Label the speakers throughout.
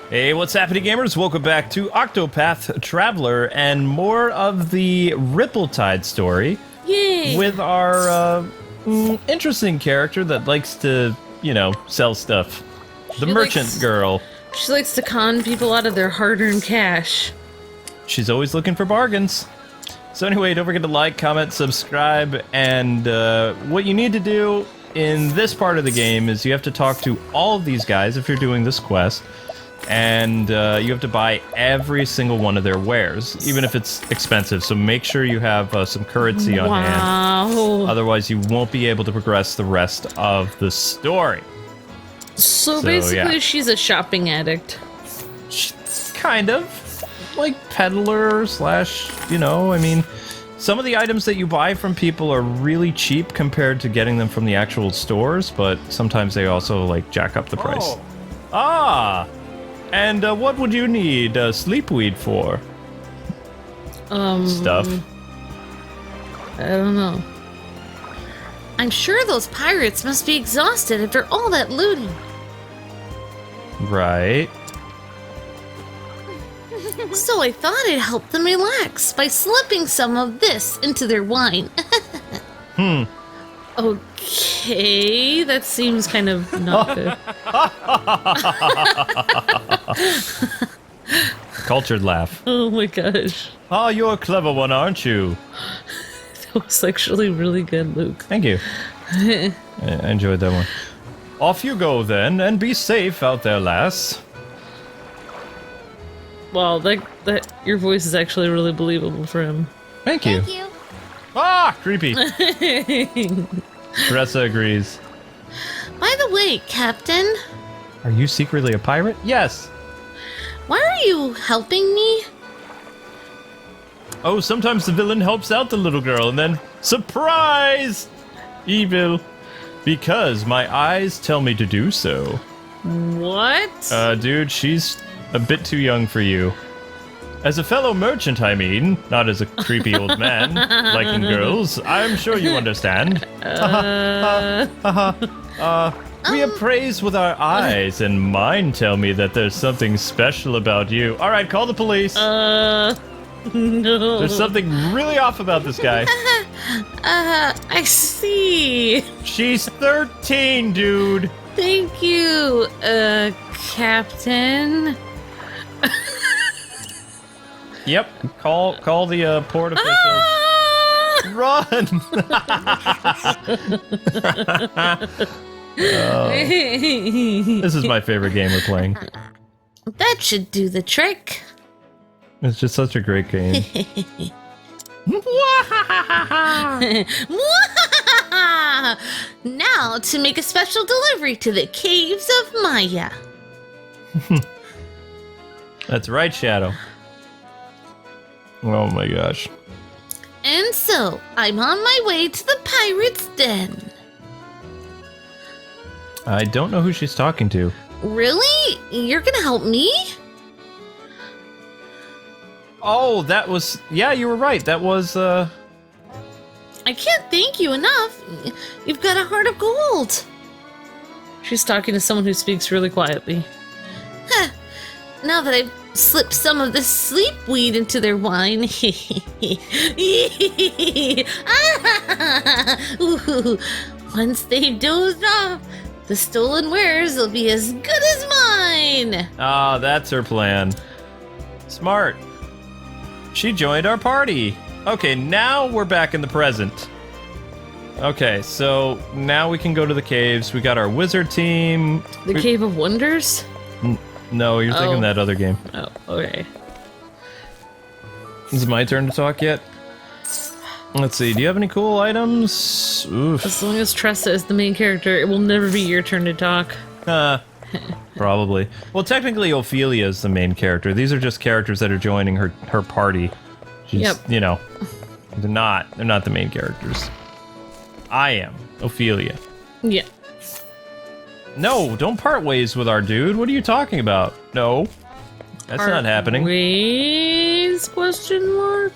Speaker 1: Hey, what's happening, gamers? Welcome back to Octopath Traveler and more of the Ripple-Tide story.
Speaker 2: Yay!
Speaker 1: With our interesting character that likes to, you know, sell stuff. The merchant girl.
Speaker 2: She likes to con people out of their hard-earned cash.
Speaker 1: She's always looking for bargains. So anyway, don't forget to like, comment, subscribe, and what you need to do in this part of the game is you have to talk to all of these guys if you're doing this quest. And you have to buy every single one of their wares, even if it's expensive. So make sure you have some currency on hand. Otherwise, you won't be able to progress the rest of the story.
Speaker 2: So basically, yeah. She's a shopping addict.
Speaker 1: Kind of. Like peddler slash, you know, I mean, some of the items that you buy from people are really cheap compared to getting them from the actual stores, but sometimes they also, like, jack up the price.
Speaker 3: Oh.
Speaker 1: Ah! And what would you need sleepweed for? Stuff.
Speaker 2: I don't know.
Speaker 4: I'm sure those pirates must be exhausted after all that looting.
Speaker 1: Right.
Speaker 4: So I thought I'd help them relax by slipping some of this into their wine.
Speaker 2: Okay, that seems kind of not good.
Speaker 1: Cultured laugh.
Speaker 2: Oh my gosh.
Speaker 1: Oh, you're a clever one, aren't you?
Speaker 2: That was actually really good, Luke.
Speaker 1: Thank you. I enjoyed that one. Off you go then, and be safe out there, lass.
Speaker 2: Wow, that your voice is actually really believable for him.
Speaker 1: Thank you.
Speaker 4: Thank you.
Speaker 1: Ah, creepy. Teresa agrees.
Speaker 4: By the way, Captain,
Speaker 1: Are you secretly a pirate? Yes.
Speaker 4: why are you helping me?
Speaker 1: Oh, sometimes the villain helps out the little girl, and then surprise! Evil. Because my eyes tell me to do so.
Speaker 2: What?
Speaker 1: Dude, she's a bit too young for you. As a fellow merchant, I mean, not as a creepy old man liking girls. I'm sure you understand. We appraise with our eyes, and mine tell me that there's something special about you. All right, call the police.
Speaker 2: No.
Speaker 1: There's something really off about this guy.
Speaker 2: I see.
Speaker 1: She's 13, dude.
Speaker 2: Thank you, Captain.
Speaker 1: Yep. Call the port officials. Run! This is my favorite game we're playing.
Speaker 4: That should do the trick.
Speaker 1: It's just such a great game.
Speaker 4: Now to make a special delivery to the caves of Maya.
Speaker 1: That's right, Shadow. Oh my gosh.
Speaker 4: And so, I'm on my way to the pirate's den.
Speaker 1: I don't know who she's talking to.
Speaker 4: Really? You're gonna help me?
Speaker 1: Oh, that was... Yeah, you were right. That was,
Speaker 4: I can't thank you enough. You've got a heart of gold.
Speaker 2: She's talking to someone who speaks really quietly.
Speaker 4: Huh. Now that I've slipped some of this sleep weed into their wine. Ooh, once they've dozed off, the stolen wares will be as good as mine.
Speaker 1: Ah, that's her plan. Smart. She joined our party. Okay, now we're back in the present. Okay, so now we can go to the caves. We got our wizard team.
Speaker 2: The Cave of Wonders?
Speaker 1: No, you're thinking that other game.
Speaker 2: Oh, okay.
Speaker 1: Is it my turn to talk yet? Let's see, do you have any cool items? Oof.
Speaker 2: As long as Tressa is the main character, it will never be your turn to talk.
Speaker 1: Probably. Well, technically, Ophelia is the main character. These are just characters that are joining her party. She's, you know, they're not the main characters. I am Ophelia.
Speaker 2: Yeah.
Speaker 1: No, don't part ways with our dude. What are you talking about? No. That's not happening.
Speaker 2: Ways? Question mark.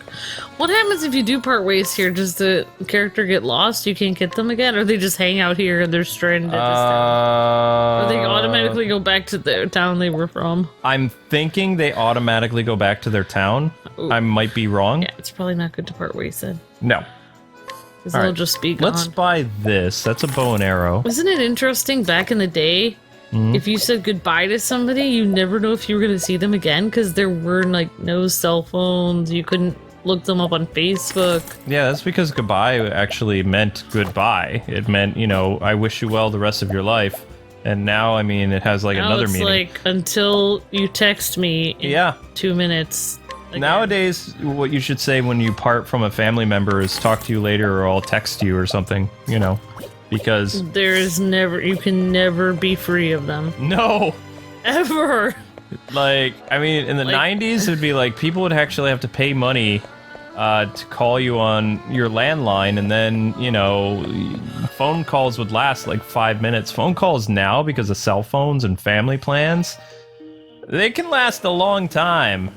Speaker 2: What happens if you do part ways here? Does the character get lost? You can't get them again, or they just hang out here and they're stranded at this town? Or they automatically go back to the town they were from?
Speaker 1: I'm thinking they automatically go back to their town.
Speaker 2: Ooh.
Speaker 1: I might be wrong.
Speaker 2: Yeah, it's probably not good to part ways then.
Speaker 1: No.
Speaker 2: Because they'll just be gone.
Speaker 1: Let's buy this. That's a bow and arrow.
Speaker 2: Wasn't it interesting back in the day? If you said goodbye to somebody, you never know if you were going to see them again because there were like no cell phones. You couldn't look them up on Facebook.
Speaker 1: Yeah, that's because goodbye actually meant goodbye. It meant, you know, I wish you well the rest of your life. And now, I mean, it has like
Speaker 2: now
Speaker 1: another
Speaker 2: it's
Speaker 1: meaning.
Speaker 2: Like until you text me in 2 minutes. Again.
Speaker 1: Nowadays, what you should say when you part from a family member is talk to you later or I'll text you or something, you know. Because
Speaker 2: you can never be free of them.
Speaker 1: No.
Speaker 2: Ever.
Speaker 1: Like, I mean, in the 90s, it'd be like people would actually have to pay money to call you on your landline, and then, you know, phone calls would last like 5 minutes. Phone calls now, because of cell phones and family plans, they can last a long time.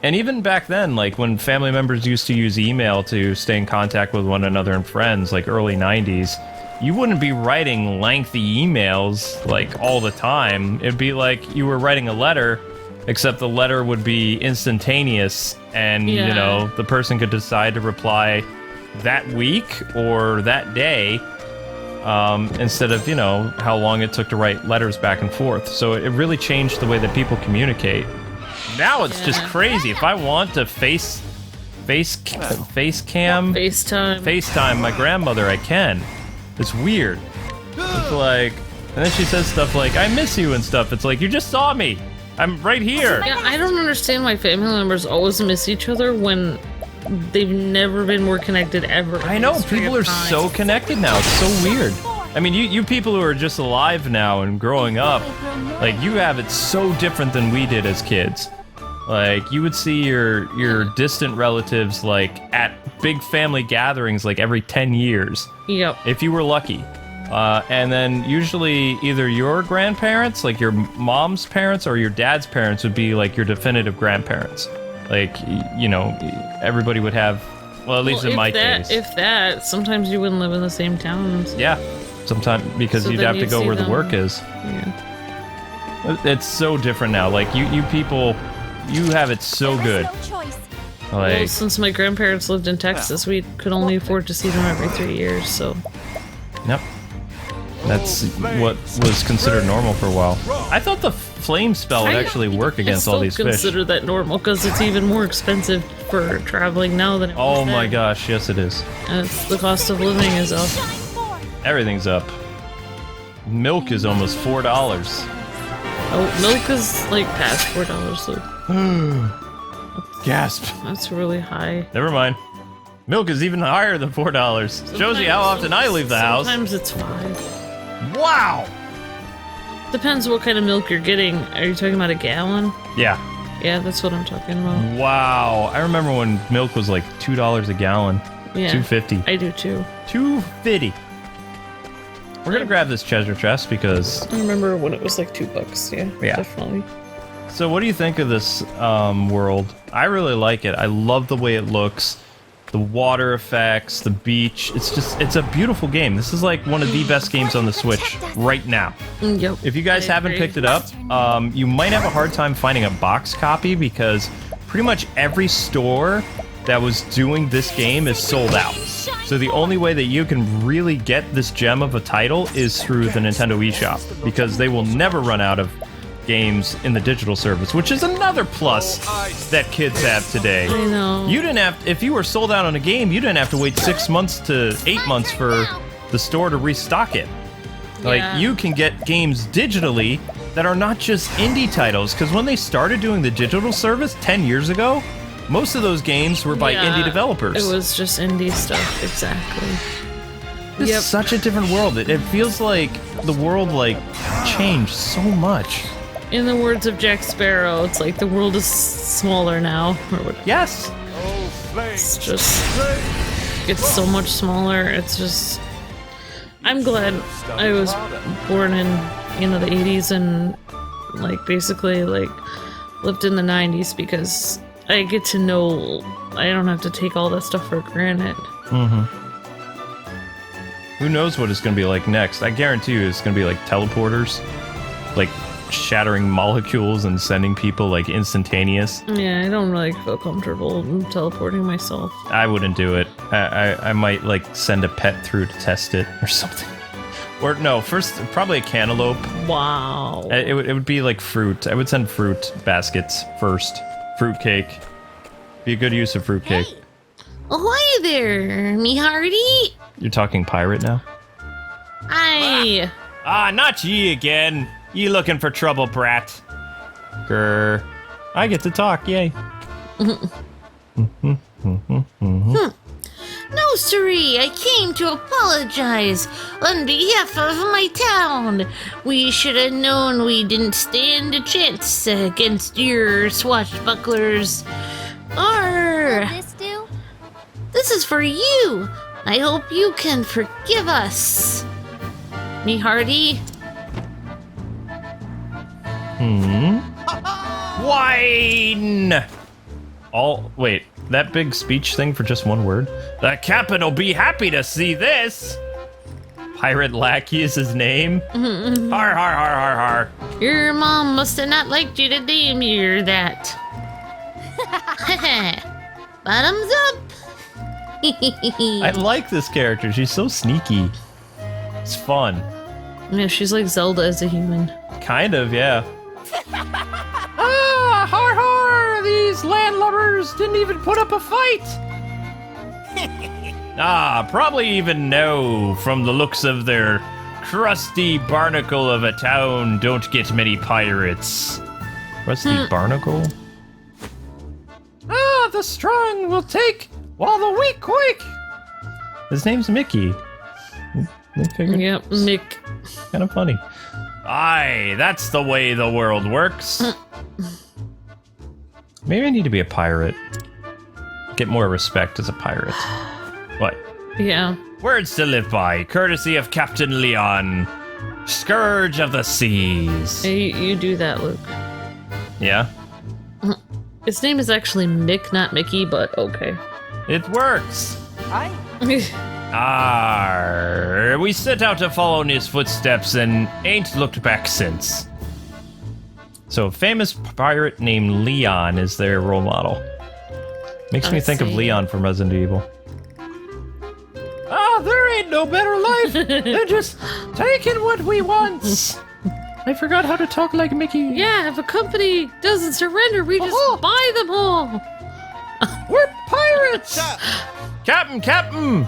Speaker 1: And even back then, like when family members used to use email to stay in contact with one another and friends, like early 90s, you wouldn't be writing lengthy emails like all the time. It'd be like you were writing a letter, except the letter would be instantaneous, and you know, the person could decide to reply that week or that day, instead of, you know, how long it took to write letters back and forth. So it really changed the way that people communicate. Now it's just crazy. If I want to FaceTime my grandmother, I can. It's weird. It's like, and then she says stuff like, I miss you and stuff. It's like, you just saw me. I'm right here.
Speaker 2: Yeah, I don't understand why family members always miss each other when they've never been more connected ever.
Speaker 1: I know, people are so connected now. It's so weird. I mean, you people who are just alive now and growing up, like, you have it so different than we did as kids. Like, you would see your distant relatives, like, at big family gatherings, like, every 10 years.
Speaker 2: Yep.
Speaker 1: If you were lucky. And then usually either your grandparents, like your mom's parents, or your dad's parents would be, like, your definitive grandparents. Like, you know, everybody would have, well, at least in my case.
Speaker 2: If that, sometimes you wouldn't live in the same towns.
Speaker 1: Yeah. Sometimes, because you'd have to go where the work is.
Speaker 2: Yeah.
Speaker 1: It's so different now. Like, you people... You have it so good. Like,
Speaker 2: well, since my grandparents lived in Texas, we could only afford to see them every 3 years, so...
Speaker 1: Yep. That's what was considered normal for a while. I thought the flame spell would actually work against all these fish.
Speaker 2: I still consider that normal, because it's even more expensive for traveling now than it was then.
Speaker 1: Oh my gosh, yes it is.
Speaker 2: And the cost of living is up.
Speaker 1: Everything's up. Milk is almost $4.
Speaker 2: Oh, milk is like past $4, so...
Speaker 1: Gasp.
Speaker 2: That's really high.
Speaker 1: Never mind. Milk is even higher than $4. Shows you how often I leave the house.
Speaker 2: Sometimes it's $5.
Speaker 1: Wow!
Speaker 2: Depends what kind of milk you're getting. Are you talking about a gallon?
Speaker 1: Yeah.
Speaker 2: Yeah, that's what I'm talking about.
Speaker 1: Wow. I remember when milk was like $2 a gallon.
Speaker 2: Yeah.
Speaker 1: $2.50.
Speaker 2: I do too.
Speaker 1: $2.50. We're gonna grab this treasure chest because...
Speaker 2: I remember when it was like $2. Yeah. Definitely.
Speaker 1: So what do you think of this world? I really like it. I love the way it looks. The water effects, the beach. It's a beautiful game. This is like one of the best games on the Switch right now.
Speaker 2: Yep.
Speaker 1: If you guys haven't picked it up, you might have a hard time finding a box copy because pretty much every store that was doing this game is sold out. So the only way that you can really get this gem of a title is through the Nintendo eShop, because they will never run out of games in the digital service, which is another plus that kids have today.
Speaker 2: I know.
Speaker 1: You didn't have, if you were sold out on a game, you didn't have to wait 6 months to 8 months for the store to restock it. Like, you can get games digitally that are not just indie titles, because when they started doing the digital service 10 years ago, most of those games were by indie developers.
Speaker 2: It was just indie stuff, exactly.
Speaker 1: This is such a different world. It feels like the world, like, changed so much.
Speaker 2: In the words of Jack Sparrow, it's like the world is smaller now. Or whatever.
Speaker 1: Yes!
Speaker 2: It's just... It's so much smaller. It's just... I'm glad I was born in, you know, the 80s and, like, basically, like, lived in the 90s because I get to know I don't have to take all that stuff for granted.
Speaker 1: Mm-hmm. Who knows what it's going to be like next? I guarantee you it's going to be like teleporters. Like shattering molecules and sending people like instantaneous.
Speaker 2: Yeah, I don't really feel comfortable teleporting myself.
Speaker 1: I wouldn't do it. I might like send a pet through to test it or something. Or no, first probably a cantaloupe.
Speaker 2: Wow.
Speaker 1: It would be like fruit. I would send fruit baskets first. Fruitcake. Be a good use of fruitcake.
Speaker 4: Hey. Ahoy there, me hearty.
Speaker 1: You're talking pirate now?
Speaker 2: Aye.
Speaker 1: Ah, not ye again. You looking for trouble, brat. Grr. I get to talk, yay.
Speaker 4: No, siree, I came to apologize on behalf of my town. We should have known we didn't stand a chance against your swashbucklers.
Speaker 3: This do?
Speaker 4: This is for you. I hope you can forgive us. Me hearty.
Speaker 1: Wine! Wait, that big speech thing for just one word? The captain will be happy to see this! Pirate Lackey is his name? Har har har har har.
Speaker 4: Your mom must have not liked you to name you that. Bottoms up.
Speaker 1: I like this character, she's so sneaky. It's fun.
Speaker 2: Yeah, she's like Zelda as a human.
Speaker 1: Kind of, yeah. Ah, har har! These landlubbers didn't even put up a fight! Probably even know from the looks of their crusty barnacle of a town don't get many pirates. Crusty barnacle? The strong will take while the weak quake! His name's Mickey.
Speaker 2: Yep, Mick.
Speaker 1: Kind of funny. Aye, that's the way the world works. Maybe I need to be a pirate. Get more respect as a pirate. What?
Speaker 2: Yeah.
Speaker 1: Words to live by, courtesy of Captain Leon, Scourge of the Seas.
Speaker 2: Hey, you do that, Luke.
Speaker 1: Yeah?
Speaker 2: His name is actually Mick, not Mickey, but okay.
Speaker 1: It works.
Speaker 3: Aye.
Speaker 1: We set out to follow in his footsteps and ain't looked back since. So a famous pirate named Leon is their role model. Makes me think of Leon from Resident Evil. There ain't no better life than just taking what we want. I forgot how to talk like Mickey.
Speaker 2: Yeah, if a company doesn't surrender, we just buy them all.
Speaker 1: We're pirates! Captain!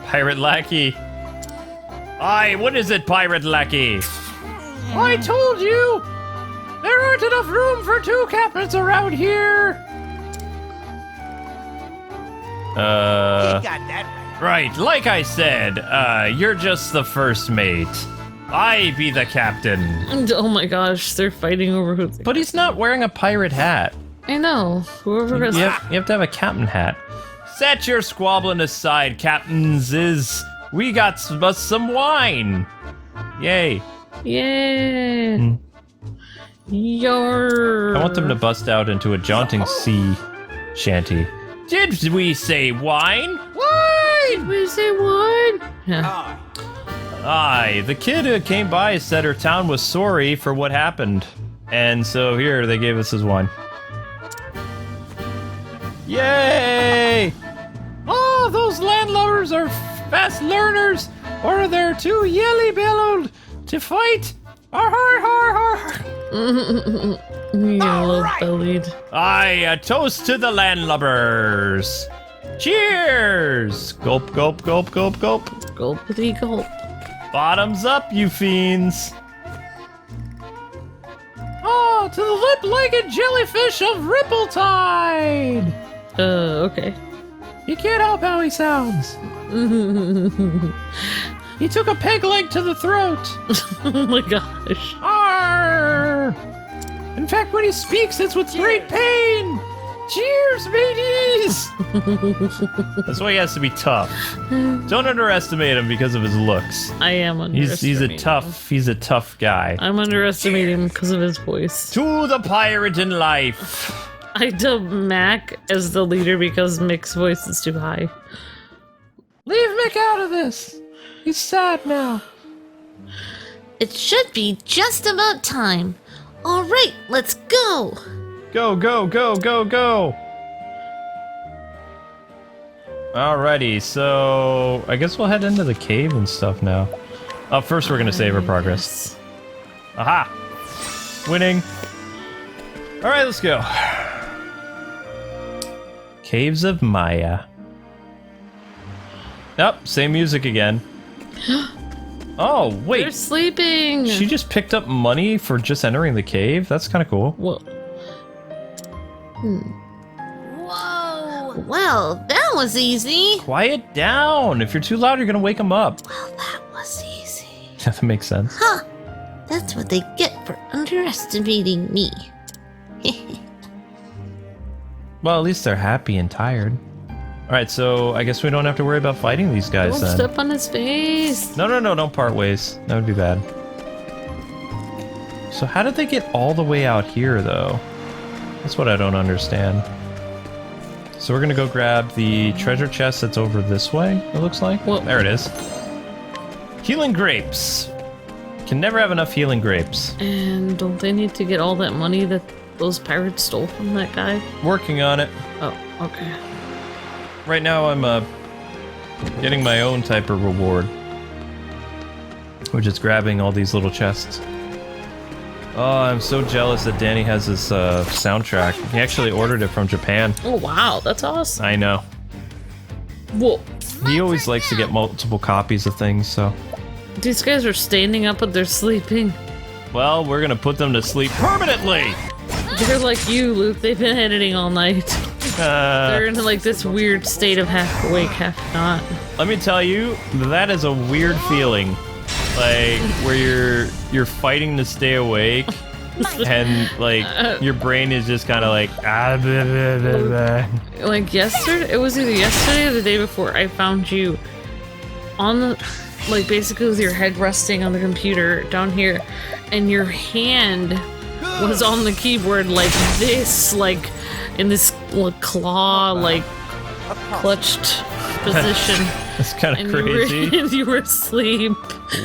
Speaker 1: Pirate Lackey. Aye, what is it, Pirate Lackey? I told you! There aren't enough room for two captains around here!
Speaker 3: He got that right.
Speaker 1: Right, like I said, you're just the first mate. I be the captain.
Speaker 2: Oh my gosh, they're fighting over who.
Speaker 1: But he's not wearing a pirate hat.
Speaker 2: I know. Whoever has.
Speaker 1: You have to have a captain hat. Set your squabbling aside, captains. We got some wine. Yay.
Speaker 2: Yeah. Yarr.
Speaker 1: I want them to bust out into a jaunting sea shanty. Did we say wine? Wine!
Speaker 2: We say wine. Yeah.
Speaker 1: Aye, the kid who came by said her town was sorry for what happened. And so here, they gave us his wine. Yay! Oh, those landlubbers are fast learners, or they're too yelly-bellowed to fight. Har har har har.
Speaker 2: Yellow-bellied.
Speaker 1: Aye, a toast to the landlubbers. Cheers! Gulp, gulp, gulp, gulp, gulp.
Speaker 2: Gulpity gulp.
Speaker 1: Bottoms up, you fiends. Oh, to the lip-legged jellyfish of Rippletide.
Speaker 2: Okay.
Speaker 1: You can't help how he sounds. He took a peg leg to the throat.
Speaker 2: Oh my gosh.
Speaker 1: Arr! In fact, when he speaks, it's with great pain. Cheers, mateys! That's why he has to be tough. Don't underestimate him because of his looks.
Speaker 2: I am underestimating
Speaker 1: He's a tough guy.
Speaker 2: I'm underestimating him because of his voice.
Speaker 1: To the pirate in life.
Speaker 2: I dub Mac as the leader because Mick's voice is too high.
Speaker 1: Leave Mick out of this. He's sad now.
Speaker 4: It should be just about time. All right, let's go.
Speaker 1: Go, go, go, go, go! Alrighty, so I guess we'll head into the cave and stuff now. First we're gonna save our progress. Aha! Winning! Alright, let's go. Caves of Maya. Yep, same music again. Oh, wait!
Speaker 2: They're sleeping!
Speaker 1: She just picked up money for just entering the cave? That's kinda cool.
Speaker 2: Whoa.
Speaker 4: Whoa! Well, that was easy.
Speaker 1: Quiet down! If you're too loud, you're gonna wake them up.
Speaker 4: Well, that was easy.
Speaker 1: That makes sense.
Speaker 4: Huh. That's what they get for underestimating me.
Speaker 1: Well, at least they're happy and tired. Alright, so I guess we don't have to worry about fighting these guys
Speaker 2: Don't
Speaker 1: then.
Speaker 2: step on his face.
Speaker 1: No, don't part ways. That would be bad. So how did they get all the way out here, though? That's what I don't understand. So we're gonna go grab the treasure chest that's over this way, it looks like.
Speaker 2: Well,
Speaker 1: there it is. Healing grapes. Can never have enough healing grapes.
Speaker 2: And don't they need to get all that money that those pirates stole from that guy?
Speaker 1: Working on it.
Speaker 2: Oh, okay.
Speaker 1: Right now I'm getting my own type of reward. We're just grabbing all these little chests. Oh, I'm so jealous that Danny has this soundtrack. He actually ordered it from Japan.
Speaker 2: Oh, wow, that's awesome.
Speaker 1: I know.
Speaker 2: Whoa.
Speaker 1: He always likes to get multiple copies of things, so...
Speaker 2: These guys are standing up, but they're sleeping.
Speaker 1: Well, we're gonna put them to sleep permanently!
Speaker 2: They're like you, Luke. They've been editing all night. They're in like this weird state of half awake, half not.
Speaker 1: Let me tell you, that is a weird feeling. Like, where you're fighting to stay awake, and like, your brain is just kind of like, ah, blah, blah, blah, blah.
Speaker 2: Like yesterday, it was either yesterday or the day before, I found you on the, like basically with your head resting on the computer down here, and your hand was on the keyboard like this, like in this claw, like clutched position.
Speaker 1: That's kind of
Speaker 2: And
Speaker 1: crazy.
Speaker 2: you were asleep.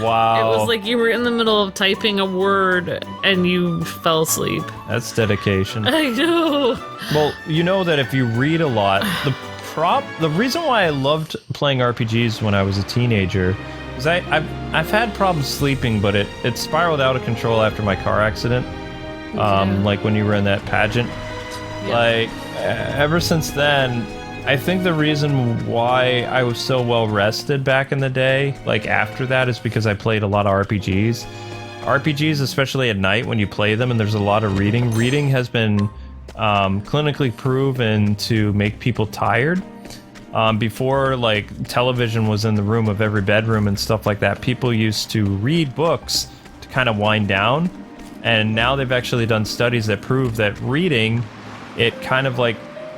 Speaker 1: Wow.
Speaker 2: It was like you were in the middle of typing a word and you fell asleep.
Speaker 1: That's dedication.
Speaker 2: I know.
Speaker 1: Well, you know that if you read a lot, the reason why I loved playing RPGs when I was a teenager is I've had problems sleeping, but it spiraled out of control after my car accident. Like when you were in that pageant.
Speaker 2: Yeah.
Speaker 1: Like ever since then, I think the reason why I was so well rested back in the day, like after that, is because I played a lot of RPGs. RPGs, especially at night when you play them and there's a lot of reading. Reading has been clinically proven to make people tired. Before, like, television was in the room of every bedroom and stuff like that, people used to read books to kind of wind down. And now they've actually done studies that prove that reading, it kind of like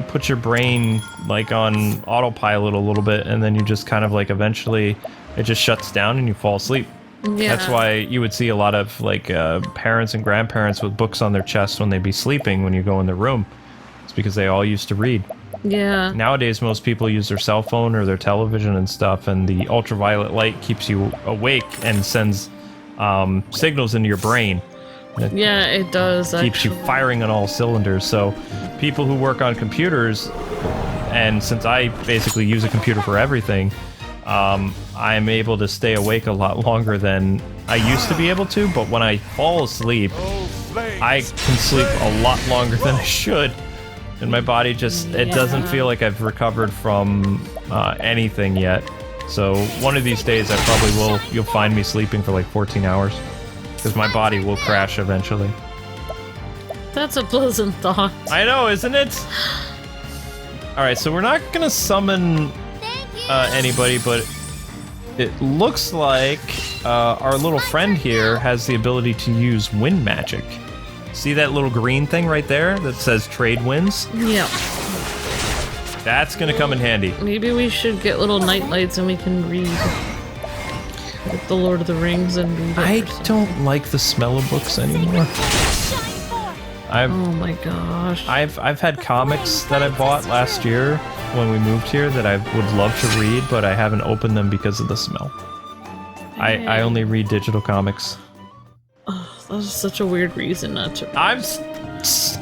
Speaker 1: puts your brain like on autopilot a little bit, and then you just kind of like eventually it just shuts down and you fall asleep.
Speaker 2: Yeah.
Speaker 1: That's why you would see a lot of like parents and grandparents with books on their chest when they'd be sleeping when you go in their room. It's because they all used to read.
Speaker 2: Yeah.
Speaker 1: Nowadays, most people use their cell phone or their television and stuff, and the ultraviolet light keeps you awake and sends signals into your brain.
Speaker 2: Yeah, it does.
Speaker 1: Keeps you firing on all cylinders. So people who work on computers, and since I basically use a computer for everything, I'm able to stay awake a lot longer than I used to be able to. But when I fall asleep, I can sleep a lot longer than I should. And my body just, it doesn't feel like I've recovered from anything yet. So one of these days I probably will, you'll find me sleeping for like 14 hours. Because my body will crash eventually.
Speaker 2: That's a pleasant thought.
Speaker 1: I know, isn't it? Alright, so we're not gonna summon anybody, but it looks like our little friend here has the ability to use wind magic. See that little green thing right there that says trade winds?
Speaker 2: Yeah.
Speaker 1: That's gonna come in handy.
Speaker 2: Maybe we should get little night lights and we can read. Get the Lord of the Rings and read it.
Speaker 1: I don't like the smell of books anymore.
Speaker 2: Oh my gosh.
Speaker 1: I've had comics that I bought last year when we moved here that I would love to read, but I haven't opened them because of the smell. I only read digital comics.
Speaker 2: Oh, that was such a weird reason not to.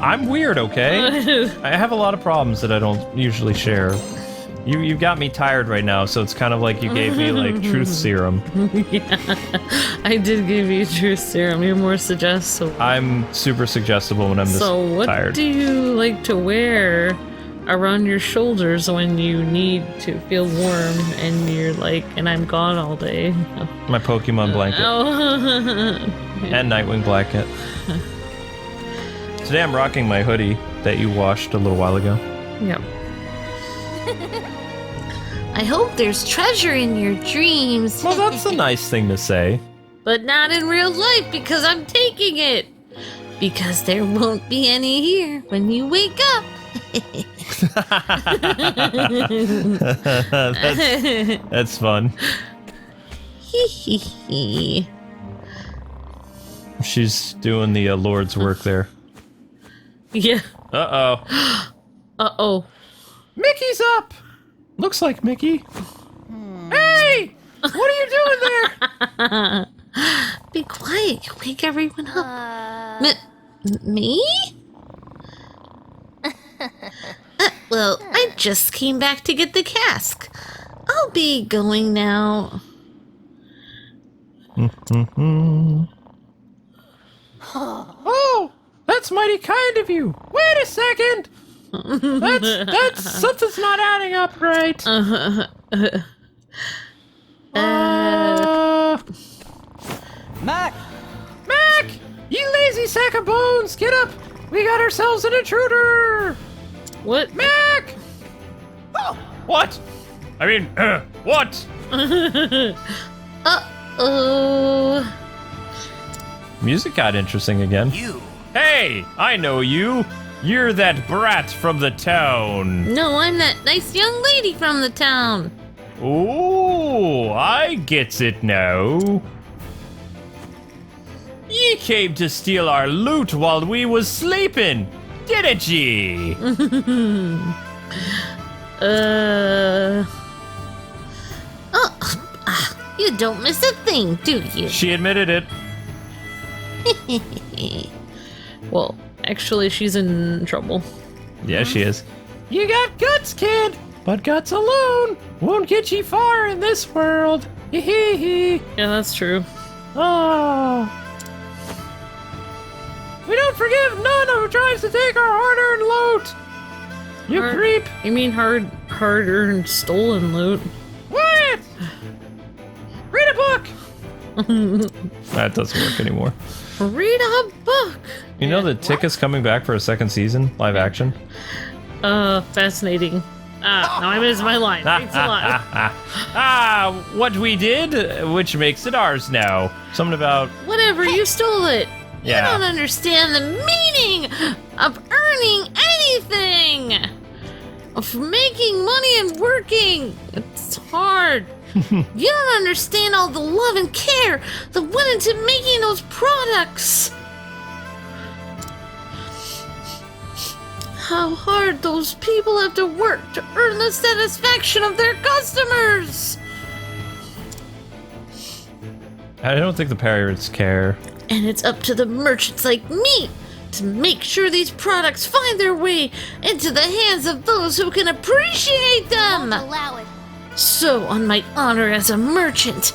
Speaker 1: I'm weird, okay? I have a lot of problems that I don't usually share. You got me tired right now, so it's kind of like you gave me like truth serum.
Speaker 2: Yeah, I did give you truth serum. You're more suggestible.
Speaker 1: I'm super suggestible when I'm this tired.
Speaker 2: So what do you like to wear around your shoulders when you need to feel warm and you're like, and I'm gone all day?
Speaker 1: My Pokemon blanket. And Nightwing blanket. Today I'm rocking my hoodie that you washed a little while ago.
Speaker 2: Yep.
Speaker 4: I hope there's treasure in your dreams.
Speaker 1: Well, that's a nice thing to say.
Speaker 4: But not in real life because I'm taking it. Because there won't be any here when you wake up.
Speaker 1: That's fun. She's doing the Lord's work there.
Speaker 2: Yeah.
Speaker 1: Uh-oh.
Speaker 2: Uh-oh.
Speaker 1: Mickey's up! Looks like Mickey. Hey! What are you doing there?
Speaker 4: Be quiet. You wake everyone up. Me? Well, I just came back to get the cask. I'll be going now.
Speaker 1: Oh, that's mighty kind of you. Wait a second. That's something's not adding up right.
Speaker 3: Mac!
Speaker 1: Mac! You lazy sack of bones! Get up! We got ourselves an intruder!
Speaker 2: What?
Speaker 1: Mac! Oh, what? I mean, what?
Speaker 4: Uh-oh.
Speaker 1: Music got interesting again.
Speaker 3: You!
Speaker 1: Hey, I know you. You're that brat from the town.
Speaker 4: No, I'm that nice young lady from the town.
Speaker 1: Ooh, I gets it now. Ye came to steal our loot while we was sleeping, didn't ye?
Speaker 4: You don't miss a thing, do you?
Speaker 1: She admitted it.
Speaker 2: Well, actually, she's in trouble.
Speaker 1: Yeah, she is. You got guts, kid, but guts alone won't get you far in this world. Hee.
Speaker 2: Yeah, that's true.
Speaker 1: Oh. We don't forgive none who tries to take our hard-earned loot. You creep.
Speaker 2: You mean hard-earned stolen loot?
Speaker 1: What? Read a book. That doesn't work anymore.
Speaker 2: Read a book.
Speaker 1: You know that Tick is coming back for a second season, live action?
Speaker 2: Fascinating. Now I missed my line. Thanks a lot.
Speaker 1: What we did, which makes it ours now. Something about...
Speaker 2: Whatever, you stole it.
Speaker 1: Yeah.
Speaker 4: You don't understand the meaning of earning anything. Of making money and working. It's hard. You don't understand all the love and care that went into making those products. How hard those people have to work to earn the satisfaction of their customers.
Speaker 1: I don't think the pirates care.
Speaker 4: And it's up to the merchants like me to make sure these products find their way into the hands of those who can appreciate them.
Speaker 3: Won't allow it.
Speaker 4: So, on my honor as a merchant,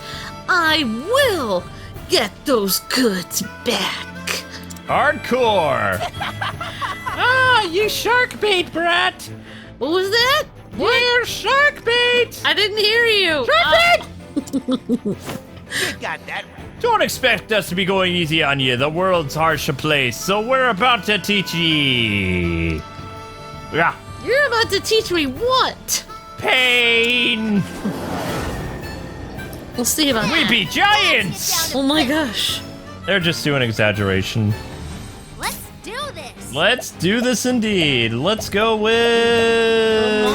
Speaker 4: I will get those goods back.
Speaker 1: Hardcore! You shark bait, brat!
Speaker 4: What was that?
Speaker 1: You're shark bait!
Speaker 2: I didn't hear you.
Speaker 1: Shark bait!
Speaker 3: You got that right.
Speaker 1: Don't expect us to be going easy on you. The world's harsh a place, so we're about to teach ye. Yeah.
Speaker 4: You're about to teach me what?
Speaker 1: Pain!
Speaker 4: We'll see about
Speaker 1: We
Speaker 4: that.
Speaker 1: be giants!
Speaker 2: Oh my gosh.
Speaker 1: They're just doing exaggeration.
Speaker 3: Let's do this.
Speaker 1: Let's do this indeed. Let's go with...
Speaker 2: Come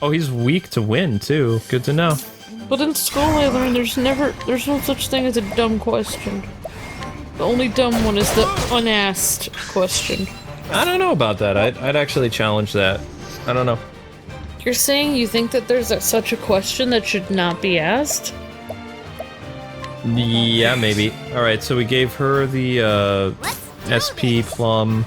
Speaker 1: Oh, he's weak to wind too. Good to know.
Speaker 2: But in school I learned there's no such thing as a dumb question. The only dumb one is the unasked question.
Speaker 1: I don't know about that. I'd actually challenge that. I don't know.
Speaker 2: You're saying you think that there's such a question that should not be asked?
Speaker 1: Yeah, maybe. Alright, so we gave her the SP plum.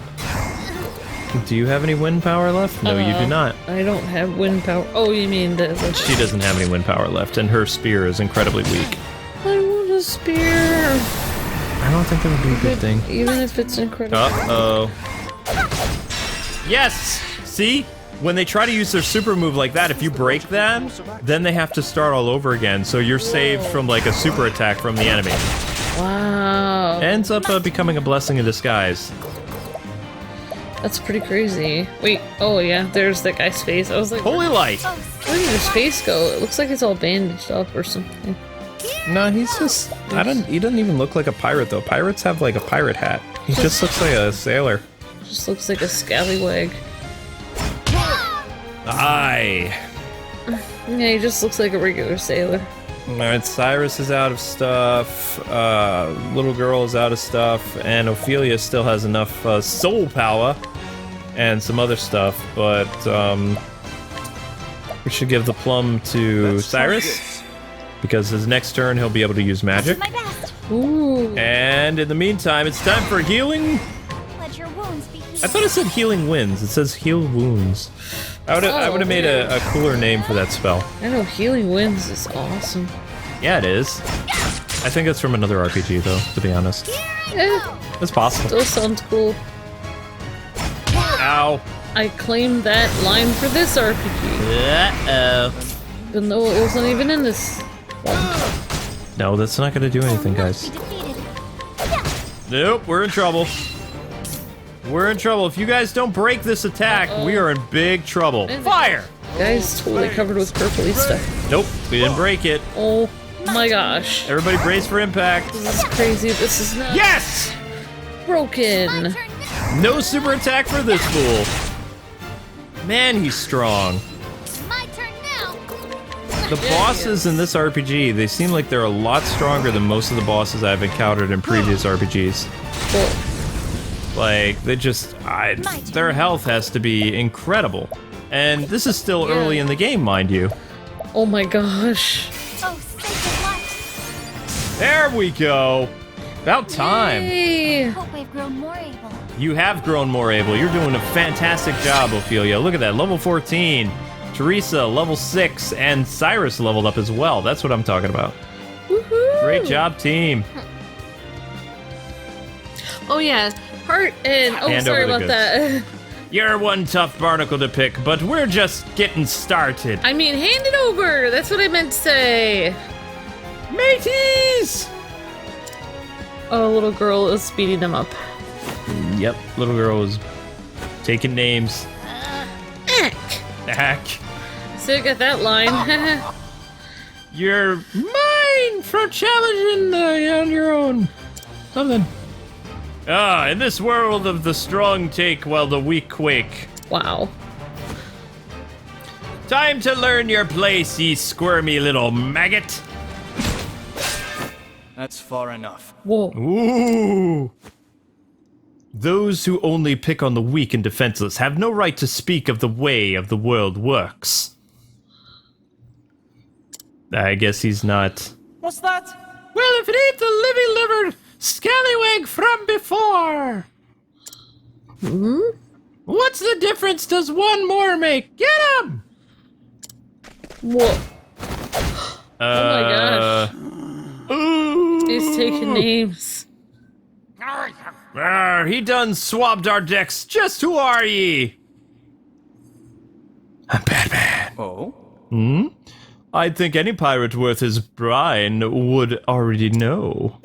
Speaker 1: Do you have any wind power left? No, you do not.
Speaker 2: I don't have wind power. Oh, you mean the
Speaker 1: She doesn't have any wind power left, and her spear is incredibly weak.
Speaker 2: I want a spear.
Speaker 1: I don't think that would be a good thing.
Speaker 2: Even if it's incredible.
Speaker 1: Uh-oh. Yes! See? When they try to use their super move like that, if you break them, then they have to start all over again, so you're saved from like a super attack from the enemy.
Speaker 2: Wow.
Speaker 1: Ends up becoming a blessing in disguise.
Speaker 2: That's pretty crazy. Wait, oh yeah, there's that guy's face. I was like,
Speaker 1: Holy light!
Speaker 2: where did his face go? It looks like it's all bandaged up or something.
Speaker 1: No, he's just... he doesn't even look like a pirate, though. Pirates have, like, a pirate hat. He just looks like a sailor.
Speaker 2: Just looks like a scallywag.
Speaker 1: Aye!
Speaker 2: Yeah, he just looks like a regular sailor.
Speaker 1: Alright, Cyrus is out of stuff, little girl is out of stuff, and Ophelia still has enough, soul power and some other stuff, but, we should give the plum to Cyrus, because his next turn he'll be able to use magic.
Speaker 5: My best.
Speaker 2: Ooh.
Speaker 1: And in the meantime, it's time for healing.
Speaker 5: Let your wounds be healed.
Speaker 1: I thought it said healing winds. It says heal wounds. I would have made a cooler name for that spell.
Speaker 2: I know, Healing Winds is awesome.
Speaker 1: Yeah, it is. I think it's from another RPG, though, to be honest. It's possible.
Speaker 2: Still sounds cool.
Speaker 1: Ow.
Speaker 2: I claimed that line for this RPG.
Speaker 1: Uh-oh.
Speaker 2: Even though it wasn't even in this one.
Speaker 1: No, that's not gonna do anything, guys.
Speaker 5: Defeated.
Speaker 1: Nope, we're in trouble. We're in trouble. If you guys don't break this attack, we are in big trouble. Fire!
Speaker 2: Guy's totally covered with purpley stuff.
Speaker 1: Nope, we didn't break it.
Speaker 2: Oh my gosh.
Speaker 1: Everybody brace for impact.
Speaker 2: This is crazy. This is not
Speaker 1: Yes!
Speaker 2: broken.
Speaker 5: Turn now.
Speaker 1: No super attack for this fool. Man, he's strong.
Speaker 5: My turn now.
Speaker 1: The bosses in this RPG, they seem like they're a lot stronger than most of the bosses I've encountered in previous RPGs.
Speaker 2: Well,
Speaker 1: Like, they just, their health has to be incredible. And this is still early in the game, mind you.
Speaker 2: oh my gosh.
Speaker 5: Oh, sacred light.
Speaker 1: There we go. About time.
Speaker 2: Hey.
Speaker 5: Hope I've grown more able.
Speaker 1: You have grown more able. You're doing a fantastic job, Ophelia. Look at that, level 14. Teresa, level 6, and Cyrus leveled up as well. That's what I'm talking about.
Speaker 2: Woohoo.
Speaker 1: Great job, team.
Speaker 2: Oh yeah, Heart and
Speaker 1: Hand
Speaker 2: sorry
Speaker 1: over the
Speaker 2: about that.
Speaker 1: You're one tough barnacle to pick, but we're just getting started.
Speaker 2: I mean, hand it over. That's what I meant to say.
Speaker 1: Mateys!
Speaker 2: Oh, little girl is speeding them up.
Speaker 1: Yep, little girl is taking names. Ack.
Speaker 2: So you got that line.
Speaker 1: You're mine for challenging on your own. Something. Ah, in this world of the strong take while the weak quake.
Speaker 2: Wow.
Speaker 1: Time to learn your place, ye squirmy little maggot.
Speaker 6: That's far enough.
Speaker 2: Whoa.
Speaker 1: Ooh. Those who only pick on the weak and defenseless have no right to speak of the way of the world works. I guess he's not.
Speaker 3: What's that?
Speaker 1: Well, if it ain't the livy-livered scallywag from before. What's the difference does one more make? Get him!
Speaker 2: Whoa. Oh my gosh.
Speaker 1: Ooh.
Speaker 2: He's taking names.
Speaker 1: He done swabbed our decks. Just who are ye? I'm Batman.
Speaker 6: Oh?
Speaker 1: I'd think any pirate worth his brine would already know.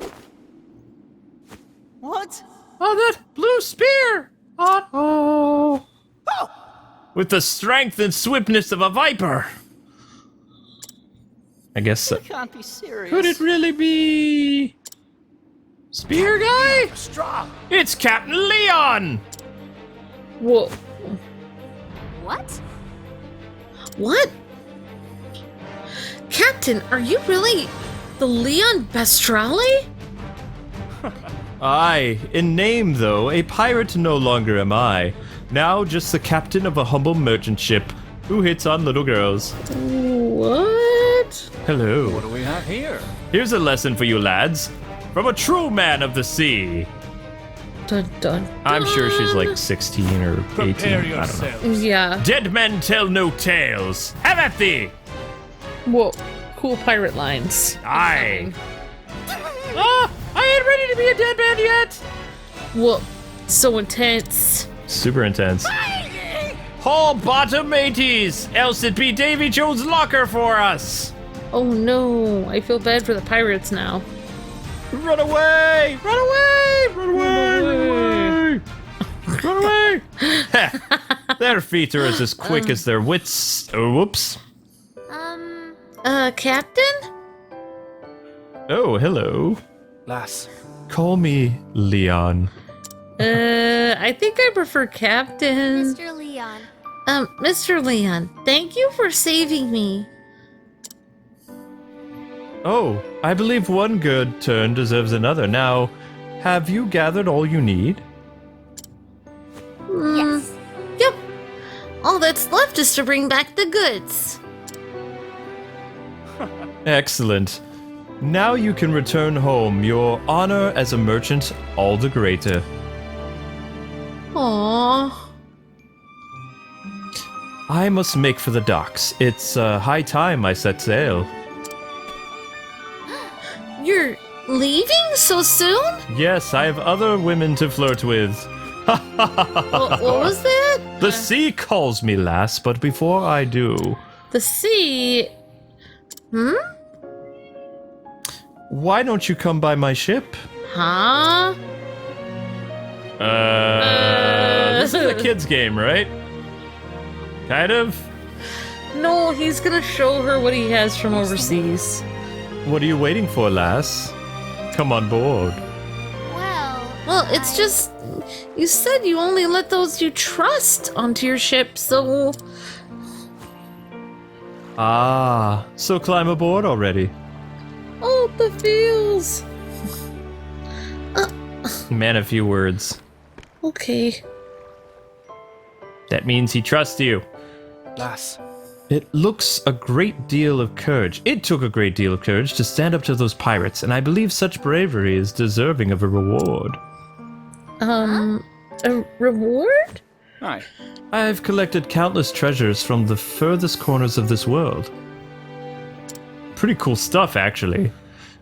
Speaker 3: What?
Speaker 1: Oh, that blue spear! Oh. With the strength and swiftness of a viper. I guess.
Speaker 3: Can't be serious.
Speaker 1: Could it really be Spear Guy?
Speaker 6: Strong!
Speaker 1: It's Captain Leon.
Speaker 2: Whoa.
Speaker 5: What?
Speaker 2: What? Captain, are you really the Leon Bestrale?
Speaker 1: Aye, in name though, a pirate no longer am I. Now just the captain of a humble merchant ship who hits on little girls.
Speaker 2: What?
Speaker 1: Hello.
Speaker 6: What do we have here?
Speaker 1: Here's a lesson for you lads. From a true man of the sea.
Speaker 2: Dun, dun,
Speaker 1: I'm sure she's
Speaker 2: dun.
Speaker 1: like 16 or 18.
Speaker 6: Prepare
Speaker 1: I don't know.
Speaker 6: yourselves.
Speaker 2: Yeah.
Speaker 1: Dead men tell no tales. Have at thee.
Speaker 2: Whoa. Cool pirate lines.
Speaker 1: Aye. Ah, I ain't ready to be a dead man yet.
Speaker 2: Whoa. So intense.
Speaker 1: Super intense. Haul bottom mateys, else it be Davy Jones' locker for us.
Speaker 2: Oh no. I feel bad for the pirates now.
Speaker 1: Run away! Run away! Run away! Run away! Run away! Their feet are as quick as their wits. Oh, whoops.
Speaker 2: Captain?
Speaker 1: Oh, hello.
Speaker 6: Lass,
Speaker 1: Call me Leon.
Speaker 2: I think I prefer Captain.
Speaker 5: Mr. Leon.
Speaker 2: Mr. Leon, thank you for saving me.
Speaker 1: Oh, I believe one good turn deserves another. Now, have you gathered all you need?
Speaker 5: Yes.
Speaker 2: Yep. All that's left is to bring back the goods.
Speaker 1: Excellent. Now you can return home, your honor as a merchant all the greater.
Speaker 2: Aww.
Speaker 1: I must make for the docks. It's high time I set sail.
Speaker 2: You're leaving so soon?
Speaker 1: Yes, I have other women to flirt with.
Speaker 2: What was that?
Speaker 1: The sea calls me, lass, but before I do...
Speaker 2: The sea.
Speaker 1: Why don't you come by my ship?
Speaker 2: Huh?
Speaker 1: This is a kid's game, right? Kind of?
Speaker 2: No, he's gonna show her what he has from overseas.
Speaker 1: What are you waiting for, lass? Come on board.
Speaker 2: Well, it's just. You said you only let those you trust onto your ship, so.
Speaker 1: Ah, so climb aboard already.
Speaker 2: Oh, the feels.
Speaker 1: Man, a few words.
Speaker 2: Okay.
Speaker 1: That means he trusts you.
Speaker 6: lass.
Speaker 1: It looks a great deal of courage. It took a great deal of courage to stand up to those pirates, and I believe such bravery is deserving of a reward.
Speaker 2: A reward?
Speaker 6: Aye.
Speaker 1: I've collected countless treasures from the furthest corners of this world. Pretty cool stuff, actually.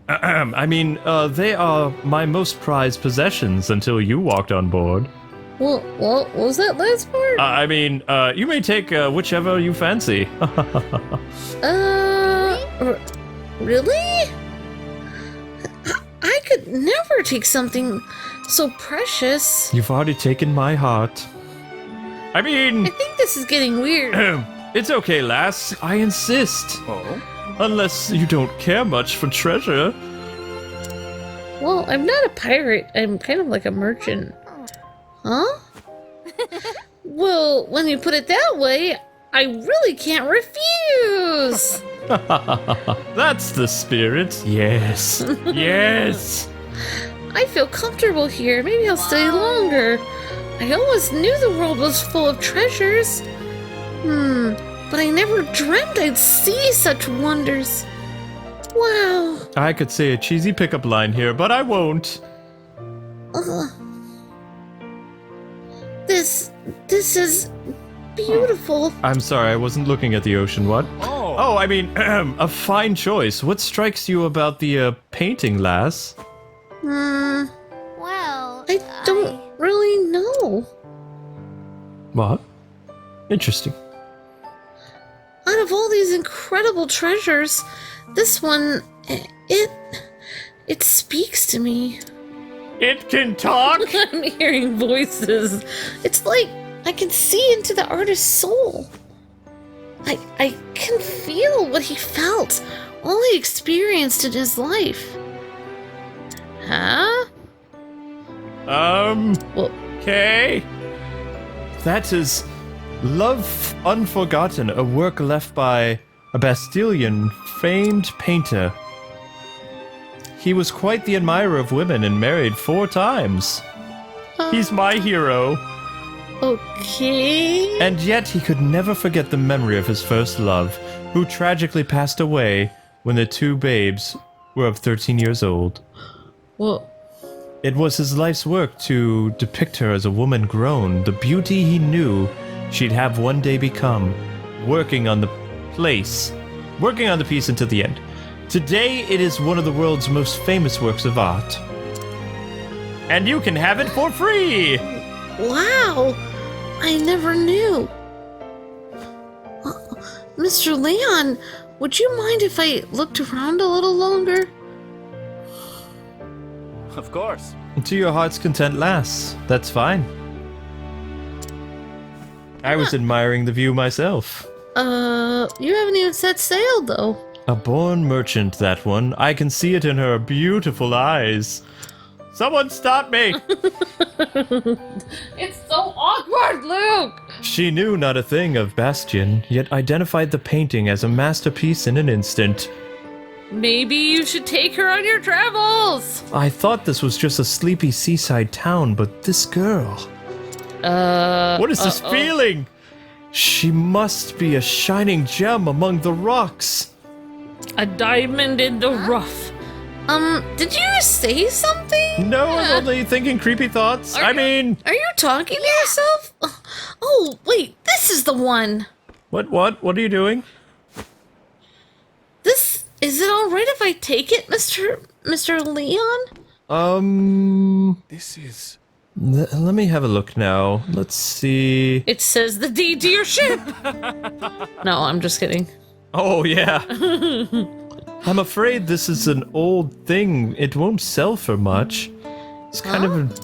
Speaker 1: I mean, they are my most prized possessions until you walked on board.
Speaker 2: Well, what was that last part?
Speaker 1: I mean, you may take whichever you fancy.
Speaker 2: Really? I could never take something so precious.
Speaker 1: You've already taken my heart. I mean,
Speaker 2: I think this is getting weird.
Speaker 1: it's okay, lass. I insist.
Speaker 6: Oh?
Speaker 1: Unless you don't care much for treasure.
Speaker 2: Well, I'm not a pirate. I'm kind of like a merchant. Huh? Well, when you put it that way, I really can't refuse.
Speaker 1: That's the spirit. Yes. Yes.
Speaker 2: I feel comfortable here. Maybe I'll stay longer. I always knew the world was full of treasures. But I never dreamt I'd see such wonders. Wow.
Speaker 1: I could say a cheesy pickup line here, but I won't.
Speaker 2: This is beautiful.
Speaker 1: I'm sorry, I wasn't looking at the ocean. What? Oh, I mean, a fine choice. What strikes you about the painting, lass?
Speaker 5: Well,
Speaker 2: I don't really know.
Speaker 1: What? Interesting.
Speaker 2: Out of all these incredible treasures, this one, it speaks to me.
Speaker 1: It can talk?
Speaker 2: I'm hearing voices. It's like I can see into the artist's soul. I can feel what he felt, all he experienced in his life. Huh? Well,
Speaker 1: Okay. That is Love Unforgotten, a work left by a Bastilian famed painter. He was quite the admirer of women and married 4 times. He's my hero.
Speaker 2: Okay.
Speaker 1: And yet he could never forget the memory of his first love, who tragically passed away when the 2 babes were of 13 years old.
Speaker 2: Well,
Speaker 1: It was his life's work to depict her as a woman grown, the beauty he knew she'd have one day become, working on the piece until the end. Today, it is one of the world's most famous works of art. And you can have it for free!
Speaker 2: wow. I never knew. Mr. Leon, would you mind if I looked around a little longer?
Speaker 6: Of course.
Speaker 1: To your heart's content, lass. That's fine. I was admiring the view myself.
Speaker 2: You haven't even set sail, though.
Speaker 1: A born merchant, that one. I can see it in her beautiful eyes. Someone stop me!
Speaker 2: It's so awkward, Luke!
Speaker 1: She knew not a thing of Bastion, yet identified the painting as a masterpiece in an instant.
Speaker 2: Maybe you should take her on your travels!
Speaker 1: I thought this was just a sleepy seaside town, but this girl... What is this feeling? She must be a shining gem among the rocks.
Speaker 2: A diamond in the rough. Did you say something?
Speaker 1: No, I'm only thinking creepy thoughts.
Speaker 2: Are you talking to yourself? Oh, wait, this is the one.
Speaker 1: What are you doing?
Speaker 2: Is it alright if I take it, Mr. Leon?
Speaker 6: This is...
Speaker 1: Let me have a look now. Let's see.
Speaker 2: It says the deed to your ship! No, I'm just kidding.
Speaker 1: Oh, yeah. I'm afraid this is an old thing. It won't sell for much. It's kind of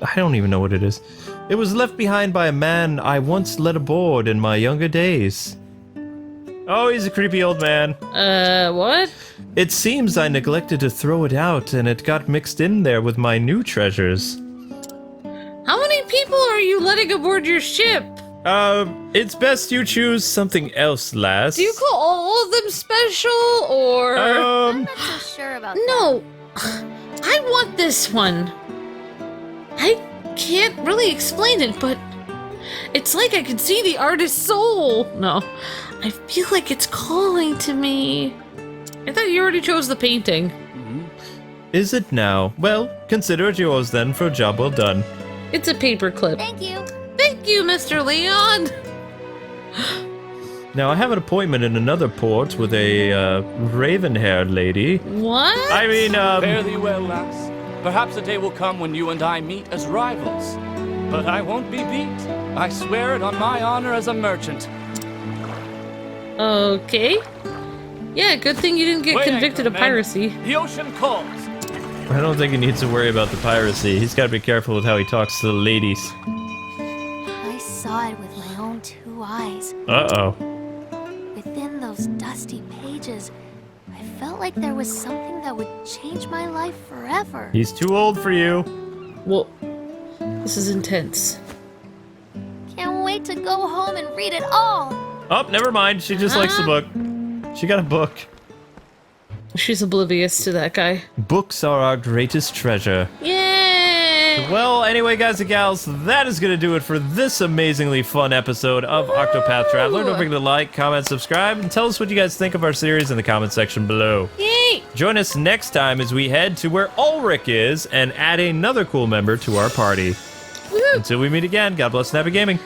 Speaker 1: I don't even know what it is. It was left behind by a man I once led aboard in my younger days. Oh, he's a creepy old man.
Speaker 2: What?
Speaker 1: It seems I neglected to throw it out, and it got mixed in there with my new treasures.
Speaker 2: How many people are you letting aboard your ship?
Speaker 1: It's best you choose something else, lass.
Speaker 2: Do you call all of them special, or...?
Speaker 5: I'm not so sure about that.
Speaker 2: No, I want this one. I can't really explain it, but it's like I can see the artist's soul. No, I feel like it's calling to me. I thought you already chose the painting.
Speaker 1: Is it now? Well, consider it yours then for a job well done.
Speaker 2: It's a paperclip.
Speaker 5: Thank you.
Speaker 2: Thank you, Mr. Leon.
Speaker 1: Now, I have an appointment in another port with a raven-haired lady.
Speaker 2: What?
Speaker 1: I mean,
Speaker 6: Fare thee well, lass. Perhaps a day will come when you and I meet as rivals. But I won't be beat. I swear it on my honor as a merchant.
Speaker 2: Okay. Yeah, good thing you didn't get
Speaker 6: Weigh
Speaker 2: convicted of
Speaker 6: anchor, men.
Speaker 2: piracy.
Speaker 6: The ocean calls.
Speaker 1: I don't think he needs to worry about the piracy. He's got to be careful with how he talks to the ladies.
Speaker 5: I saw it with my own 2 eyes.
Speaker 1: Uh-oh.
Speaker 5: Within those dusty pages, I felt like there was something that would change my life forever.
Speaker 1: He's too old for you.
Speaker 2: Well, this is intense.
Speaker 5: Can't wait to go home and read it all.
Speaker 1: Oh, never mind. She just likes the book. She got a book.
Speaker 2: She's oblivious to that guy.
Speaker 1: Books are our greatest treasure.
Speaker 2: Yay!
Speaker 1: Well, anyway, guys and gals, that is going to do it for this amazingly fun episode of Octopath Traveler. Don't forget to like, comment, subscribe, and tell us what you guys think of our series in the comment section below.
Speaker 2: Yay!
Speaker 1: Join us next time as we head to where Ulrich is and add another cool member to our party.
Speaker 2: Woo!
Speaker 1: Until we meet again, God bless and happy gaming.